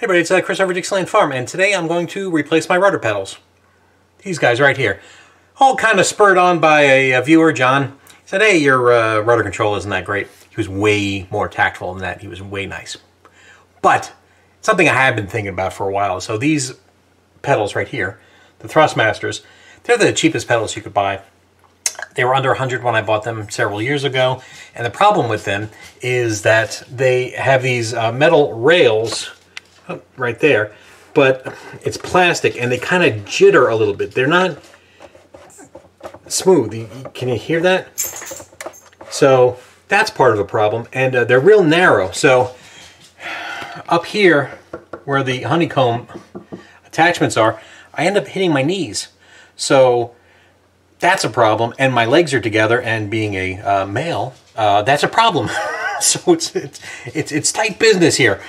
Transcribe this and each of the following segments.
Hey everybody, it's Chris over at Xplane Farm, and today I'm going to replace my rudder pedals. These guys right here. All kind of spurred on by a viewer, John. He said, hey, your rudder control isn't that great. He was way more tactful than that. He was way nice. But something I have been thinking about for a while. So these pedals right here, the Thrustmasters, they're the cheapest pedals you could buy. They were under 100 when I bought them several years ago. And the problem with them is that they have these metal rails right there, but it's plastic and they kind of jitter a little bit. They're not smooth. Can you hear that? So that's part of the problem, and they're real narrow. So up here where the honeycomb attachments are, I end up hitting my knees. So that's a problem, and my legs are together, and being a male, that's a problem. So it's tight business here.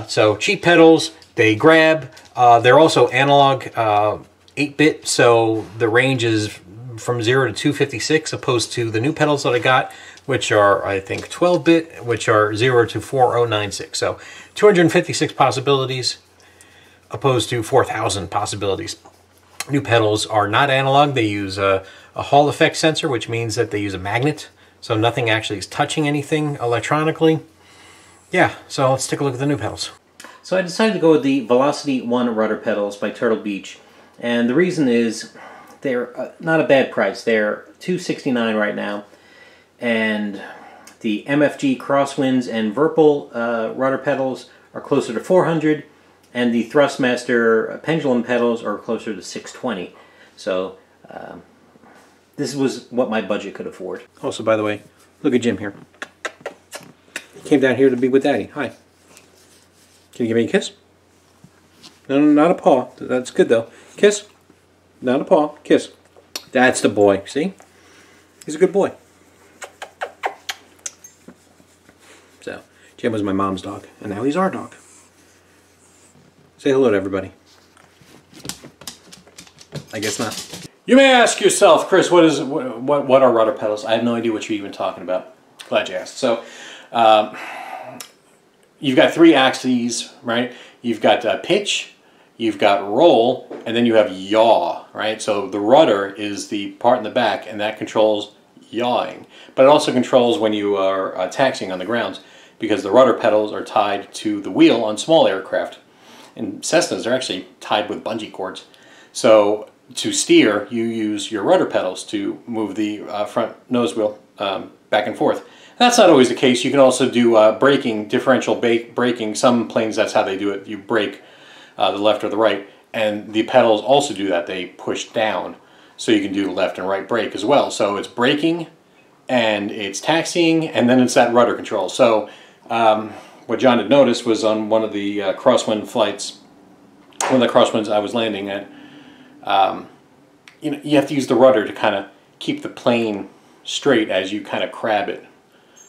So cheap pedals, they grab. They're also analog 8-bit, so the range is from 0 to 256, opposed to the new pedals that I got, which are, I think, 12-bit, which are 0 to 4096. So 256 possibilities, opposed to 4,000 possibilities. New pedals are not analog. They use a Hall effect sensor, which means that they use a magnet, so nothing actually is touching anything electronically. Yeah, so let's take a look at the new pedals. So I decided to go with the Velocity One Rudder Pedals by Turtle Beach, and the reason is they're not a bad price. They're $269 right now, and the MFG Crosswinds and Virpl rudder pedals are closer to $400, and the Thrustmaster pendulum pedals are closer to $620. So this was what my budget could afford. Also, by the way, look at Jim here. Came down here to be with Daddy. Hi. Can you give me a kiss? No, not a paw. That's good though. Kiss. Not a paw. Kiss. That's the boy. See? He's a good boy. So, Jim was my mom's dog, and now he's our dog. Say hello to everybody. I guess not. You may ask yourself, Chris, what are rudder pedals? I have no idea what you're even talking about. Glad you asked. So, you've got 3 axes, right? You've got pitch, you've got roll, and then you have yaw, right? So the rudder is the part in the back, and that controls yawing. But it also controls when you are taxiing on the ground, because the rudder pedals are tied to the wheel on small aircraft. And Cessnas are actually tied with bungee cords. So to steer, you use your rudder pedals to move the front nose wheel back and forth. That's not always the case. You can also do braking, differential braking. Some planes, that's how they do it. You brake the left or the right, and the pedals also do that. They push down, so you can do left and right brake as well. So it's braking, and it's taxiing, and then it's that rudder control. So what John had noticed was on one of the crosswind flights, one of the crosswinds I was landing at, you have to use the rudder to kind of keep the plane straight as you kind of crab it.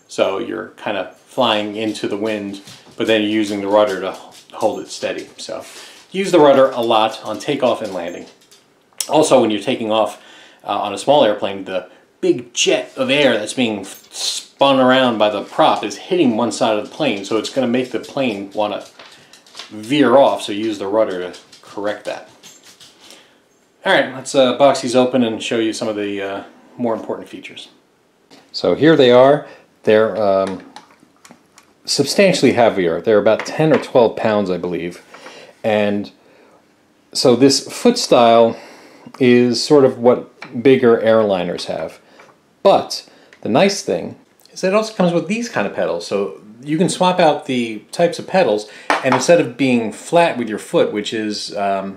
So you're kind of flying into the wind, but then you're using the rudder to hold it steady. So use the rudder a lot on takeoff and landing. Also, when you're taking off on a small airplane, the big jet of air that's being spun around by the prop is hitting one side of the plane, so it's going to make the plane want to veer off, so use the rudder to correct that. Alright, let's box these open and show you some of the more important features. So here they are. They're substantially heavier. They're about 10 or 12 pounds, I believe. And so this foot style is sort of what bigger airliners have. But the nice thing is that it also comes with these kind of pedals. So you can swap out the types of pedals, and instead of being flat with your foot, which is not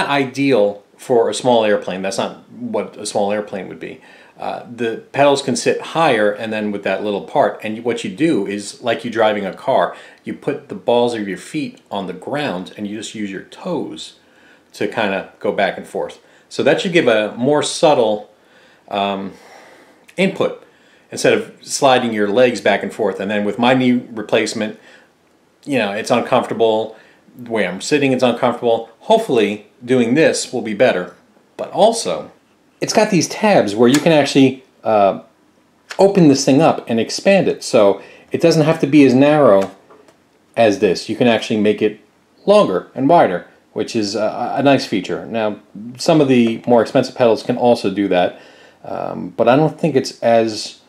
ideal for a small airplane, that's not what a small airplane would be. The pedals can sit higher, and then with that little part, and what you do is like you driving a car, you put the balls of your feet on the ground and you just use your toes to kind of go back and forth. So that should give a more subtle input instead of sliding your legs back and forth. And then with my knee replacement, you know, it's uncomfortable. The way I'm sitting, it's uncomfortable. Hopefully doing this will be better. But also, it's got these tabs where you can actually open this thing up and expand it. So it doesn't have to be as narrow as this. You can actually make it longer and wider, which is a nice feature. Now, some of the more expensive pedals can also do that, but I don't think it's as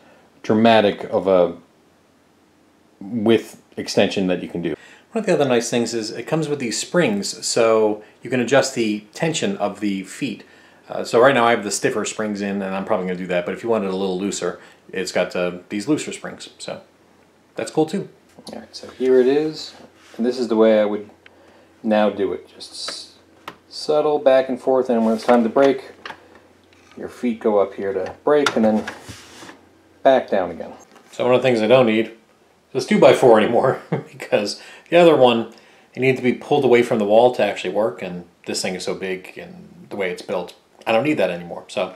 dramatic of a width extension that you can do. One of the other nice things is it comes with these springs, so you can adjust the tension of the feet. So right now I have the stiffer springs in, and I'm probably going to do that, but if you want it a little looser, it's got these looser springs, so that's cool too. Alright, so here it is, and this is the way I would now do it. Just subtle back and forth, and when it's time to brake, your feet go up here to brake, and then back down again. So one of the things I don't need is this 2x4 anymore, because the other one, it needs to be pulled away from the wall to actually work, and this thing is so big and the way it's built, I don't need that anymore. So,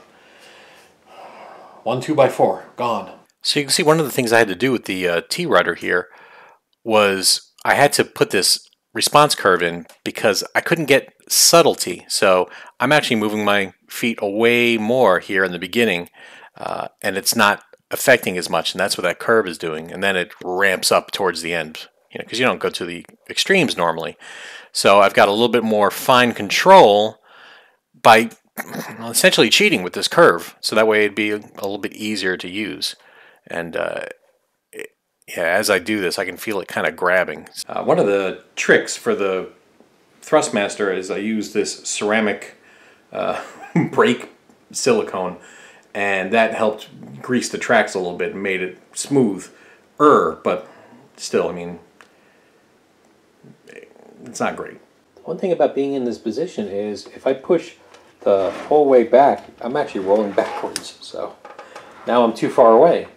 one 2x4, gone. So you can see one of the things I had to do with the T-rudder here was I had to put this response curve in because I couldn't get subtlety. So I'm actually moving my feet away more here in the beginning, and it's not affecting as much, and that's what that curve is doing. And then it ramps up towards the end, you know, because you don't go to the extremes normally. So I've got a little bit more fine control by essentially cheating with this curve, so that way it'd be a little bit easier to use. And yeah, as I do this, I can feel it kind of grabbing. One of the tricks for the Thrustmaster is I use this ceramic brake silicone, and that helped grease the tracks a little bit and made it smooth-er, but still, I mean, it's not great. One thing about being in this position is if I push the whole way back, I'm actually rolling backwards, so now I'm too far away.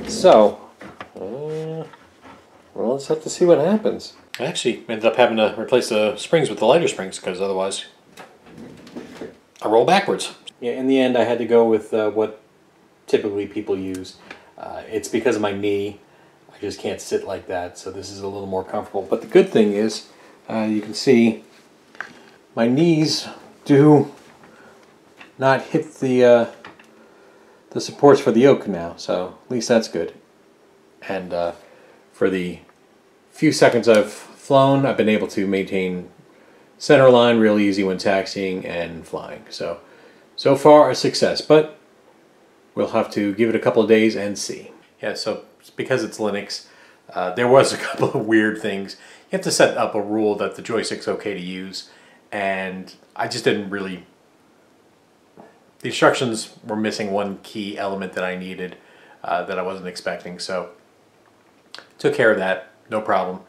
So, well, let's have to see what happens. I actually ended up having to replace the springs with the lighter springs because otherwise I roll backwards. Yeah, in the end I had to go with what typically people use. It's because of my knee. I just can't sit like that, so this is a little more comfortable. But the good thing is, you can see my knees do not hit the supports for the yoke now, so at least that's good. And for the few seconds I've flown, I've been able to maintain center line real easy when taxiing and flying. So far a success, but we'll have to give it a couple of days and see. Yeah, so because it's Linux, there was a couple of weird things. You have to set up a rule that the joystick's okay to use, and I just didn't really... The instructions were missing one key element that I needed that I wasn't expecting, so took care of that, no problem.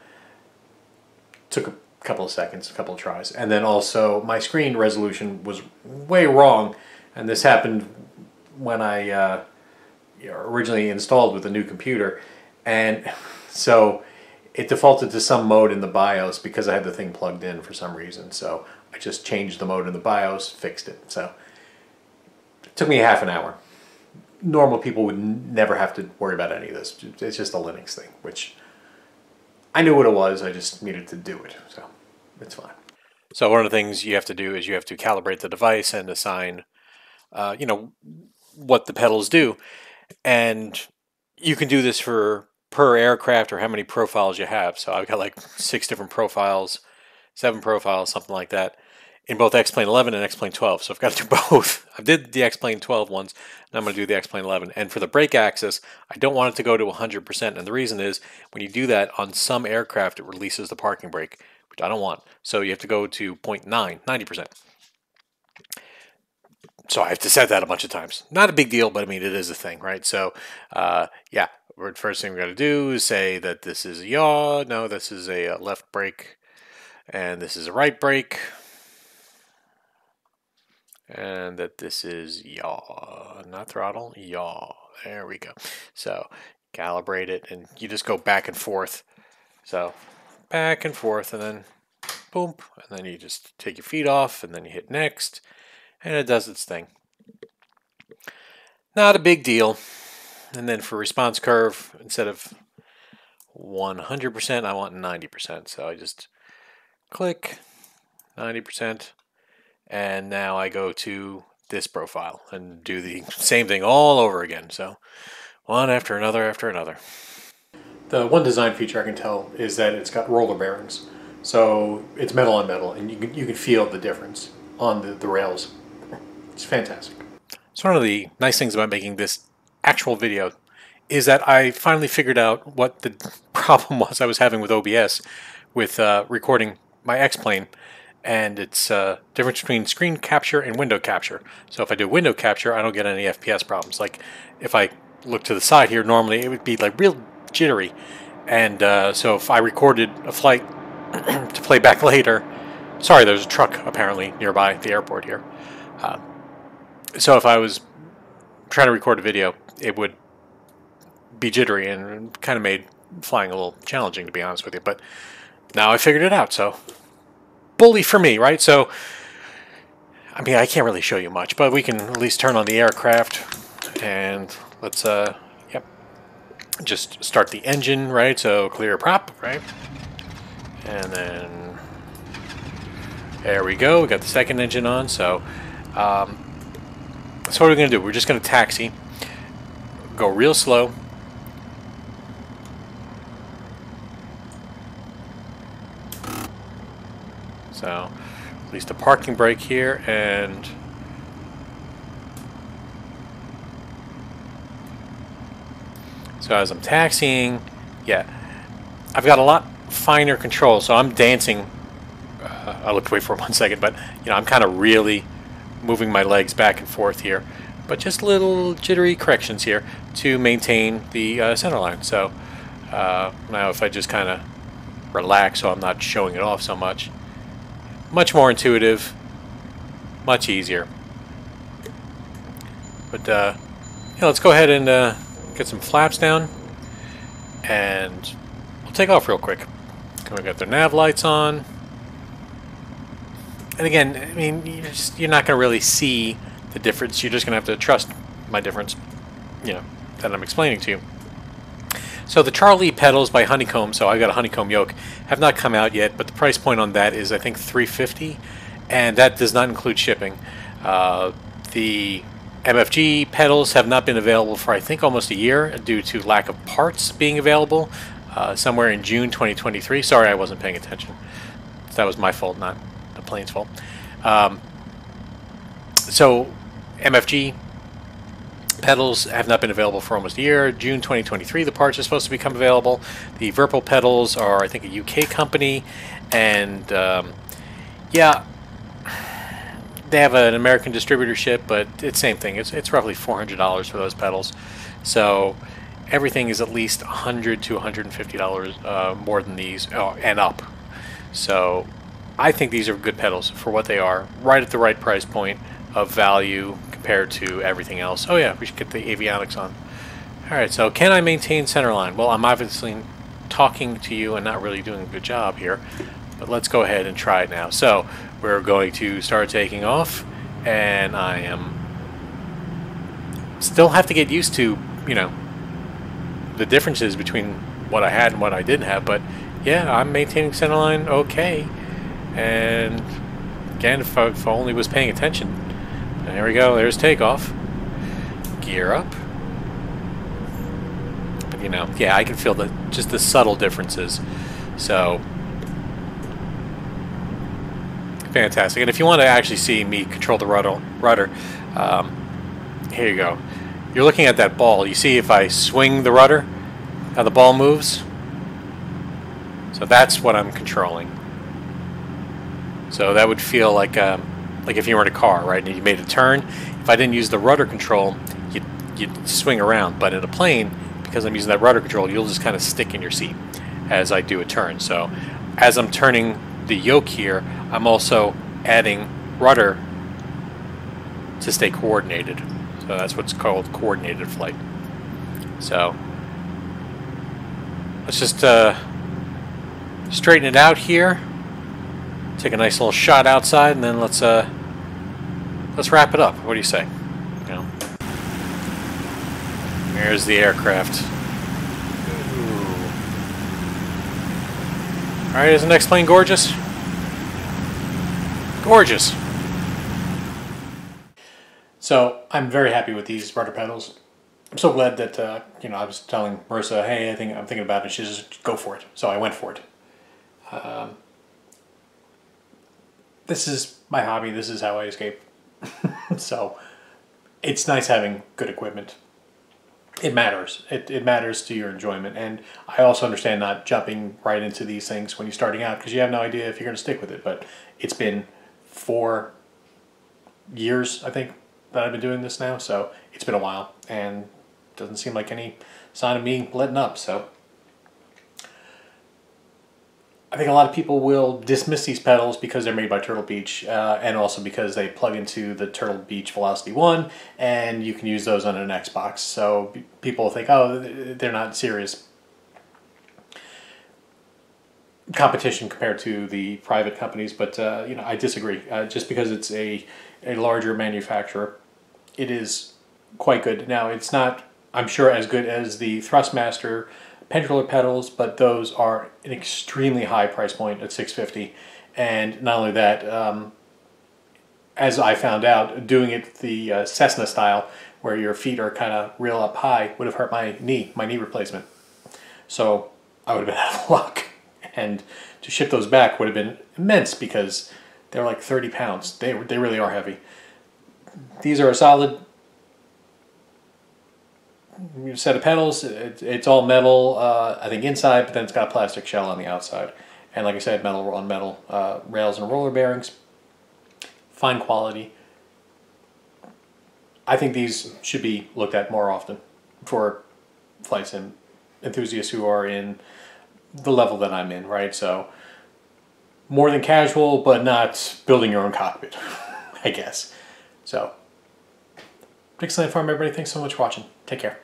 Took a couple of seconds, a couple of tries. And then also my screen resolution was way wrong, and this happened when I originally installed with a new computer, and so it defaulted to some mode in the BIOS because I had the thing plugged in for some reason. So I just changed the mode in the BIOS, fixed it. So it took me half an hour. Normal people would never have to worry about any of this. It's just a Linux thing, which I knew what it was. I just needed to do it, so it's fine. So one of the things you have to do is you have to calibrate the device and assign, you know, what the pedals do. And you can do this for per aircraft or how many profiles you have. So I've got like 6 different profiles, 7 profiles, something like that, in both Xplane 11 and Xplane 12. So I've got to do both. I did the Xplane 12 ones, and I'm going to do the Xplane 11. And for the brake axis, I don't want it to go to 100%. And the reason is when you do that on some aircraft, it releases the parking brake, which I don't want. So you have to go to 0.9, 90%. So I have to set that a bunch of times. Not a big deal, but I mean, it is a thing, right? So, yeah, the first thing we got to do is say that this is a yaw. No, this is a left brake, and this is a right brake, and that this is yaw, not throttle, yaw. There we go. So calibrate it, and you just go back and forth. So back and forth, and then boom, and then you just take your feet off, and then you hit next. And it does its thing. Not a big deal. And then for response curve, instead of 100%, I want 90%. So I just click 90%. And now I go to this profile and do the same thing all over again. So one after another after another. The one design feature I can tell is that it's got roller bearings. So it's metal on metal, and you can feel the difference on the rails. It's fantastic. So one of the nice things about making this actual video is that I finally figured out what the problem was I was having with OBS with recording my Xplane, and it's difference between screen capture and window capture. So if I do window capture, I don't get any FPS problems. Like if I look to the side here, normally it would be like real jittery, and so if I recorded a flight to play back later, sorry, there's a truck apparently nearby the airport here. So if I was trying to record a video, it would be jittery and kind of made flying a little challenging, to be honest with you. But now I figured it out, so bully for me, right? So, I mean, I can't really show you much, but we can at least turn on the aircraft, and let's, yep, just start the engine, right? So clear prop, right? And then there we go. We got the second engine on. So, so what are we going to do? We're just going to taxi, go real slow. So, at least a parking brake here, and so as I'm taxiing, yeah, I've got a lot finer control, so I'm dancing. I looked away for 1 second, but you know, I'm kind of really moving my legs back and forth here, but just little jittery corrections here to maintain the center line. So now if I just kind of relax so I'm not showing it off so much, much more intuitive, much easier. But yeah, let's go ahead and get some flaps down, and we'll take off real quick. We got the nav lights on, and again, I mean, you're not going to really see the difference. You're just going to have to trust my difference, you know, that I'm explaining to you. So the Charlie pedals by Honeycomb, so I got a Honeycomb yoke, have not come out yet, but the price point on that is I think $350, and that does not include shipping. The MFG pedals have not been available for I think almost a year due to lack of parts being available somewhere in June 2023. Sorry, I wasn't paying attention. That was my fault, not the plane's fault. So MFG pedals have not been available for almost a year. June 2023, the parts are supposed to become available. The Virpl pedals are, I think, a UK company, and yeah, they have an American distributorship, but it's same thing. It's roughly $400 for those pedals. So everything is at least $100 to $150 more than these, and up. So I think these are good pedals for what they are, right at the right price point of value compared to everything else. Oh yeah, we should get the avionics on. Alright, so can I maintain center line? Well, I'm obviously talking to you and not really doing a good job here, but let's go ahead and try it now. So we're going to start taking off, and I am still have to get used to, you know, the differences between what I had and what I didn't have, but yeah, I'm maintaining center line okay. And again, if I only was paying attention. There we go, there's takeoff. Gear up. But you know, yeah, I can feel just the subtle differences. So fantastic. And if you want to actually see me control the rudder, here you go. You're looking at that ball. You see if I swing the rudder, how the ball moves? So that's what I'm controlling. So that would feel like if you were in a car, right, and you made a turn. If I didn't use the rudder control, you'd swing around. But in a plane, because I'm using that rudder control, you'll just kind of stick in your seat as I do a turn. So as I'm turning the yoke here, I'm also adding rudder to stay coordinated. So that's what's called coordinated flight. So let's just straighten it out here. Take a nice little shot outside, and then let's wrap it up. What do you say? You know, there's the aircraft. Ooh. All right, isn't Xplane gorgeous? Gorgeous. So I'm very happy with these rudder pedals. I'm so glad that you know, I was telling Marissa, hey, I'm thinking about it. She says, go for it. So I went for it. This is my hobby. This is how I escape. So it's nice having good equipment. It matters. It matters to your enjoyment. And I also understand not jumping right into these things when you're starting out because you have no idea if you're going to stick with it. But it's been 4 years, I think, that I've been doing this now. So it's been a while and doesn't seem like any sign of me letting up. So I think a lot of people will dismiss these pedals because they're made by Turtle Beach and also because they plug into the Turtle Beach Velocity One and you can use those on an Xbox. So people think, oh, they're not serious competition compared to the private companies, but you know, I disagree. Just because it's a larger manufacturer, it is quite good. Now, it's not, I'm sure, as good as the Thrustmaster pendulum pedals, but those are an extremely high price point at $650. And not only that, as I found out, doing it the Cessna style, where your feet are kind of real up high, would have hurt my knee replacement. So I would have been out of luck. And to ship those back would have been immense because they're like 30 pounds. They really are heavy. These are a solid set of pedals. It's all metal, I think, inside, but then it's got a plastic shell on the outside. And like I said, metal on metal rails and roller bearings. Fine quality. I think these should be looked at more often for flight sim enthusiasts who are in the level that I'm in, right? So more than casual, but not building your own cockpit, I guess. So, Xplane Farm, everybody. Thanks so much for watching. Take care.